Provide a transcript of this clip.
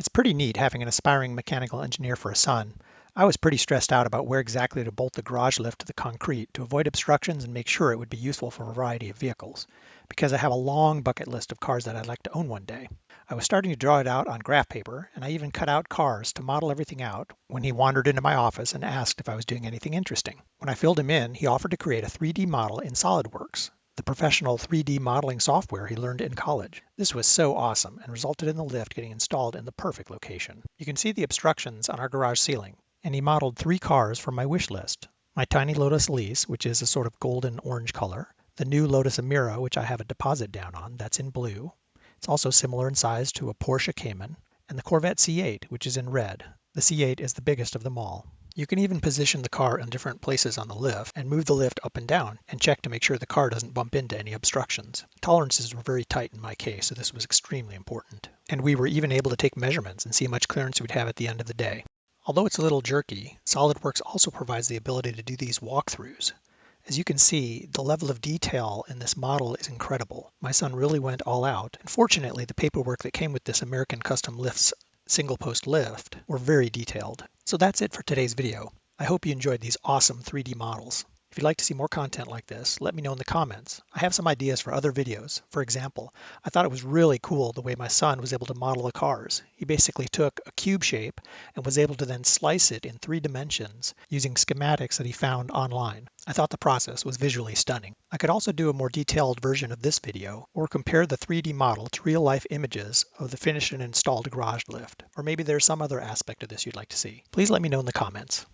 It's pretty neat having an aspiring mechanical engineer for a son. I was pretty stressed out about where exactly to bolt the garage lift to the concrete to avoid obstructions and make sure it would be useful for a variety of vehicles, because I have a long bucket list of cars that I'd like to own one day. I was starting to draw it out on graph paper, and I even cut out cars to model everything out when he wandered into my office and asked if I was doing anything interesting. When I filled him in, he offered to create a 3D model in SolidWorks, the professional 3D modeling software he learned in college. This was so awesome and resulted in the lift getting installed in the perfect location. You can see the obstructions on our garage ceiling, and he modeled 3 cars from my wish list. My tiny Lotus Elise, which is a sort of golden orange color, the new Lotus Emira, which I have a deposit down on, that's in blue. It's also similar in size to a Porsche Cayman, and the Corvette C8, which is in red. The C8 is the biggest of them all. You can even position the car in different places on the lift and move the lift up and down and check to make sure the car doesn't bump into any obstructions. Tolerances were very tight in my case, so this was extremely important. And we were even able to take measurements and see how much clearance we'd have at the end of the day. Although it's a little jerky, SolidWorks also provides the ability to do these walkthroughs. As you can see, the level of detail in this model is incredible. My son really went all out, and fortunately the paperwork that came with this American Custom Lifts single post lift were very detailed. So that's it for today's video. I hope you enjoyed these awesome 3D models. If you'd like to see more content like this, let me know in the comments. I have some ideas for other videos. For example, I thought it was really cool the way my son was able to model the cars. He basically took a cube shape and was able to then slice it in 3 dimensions using schematics that he found online. I thought the process was visually stunning. I could also do a more detailed version of this video or compare the 3D model to real-life images of the finished and installed garage lift. Or maybe there's some other aspect of this you'd like to see. Please let me know in the comments.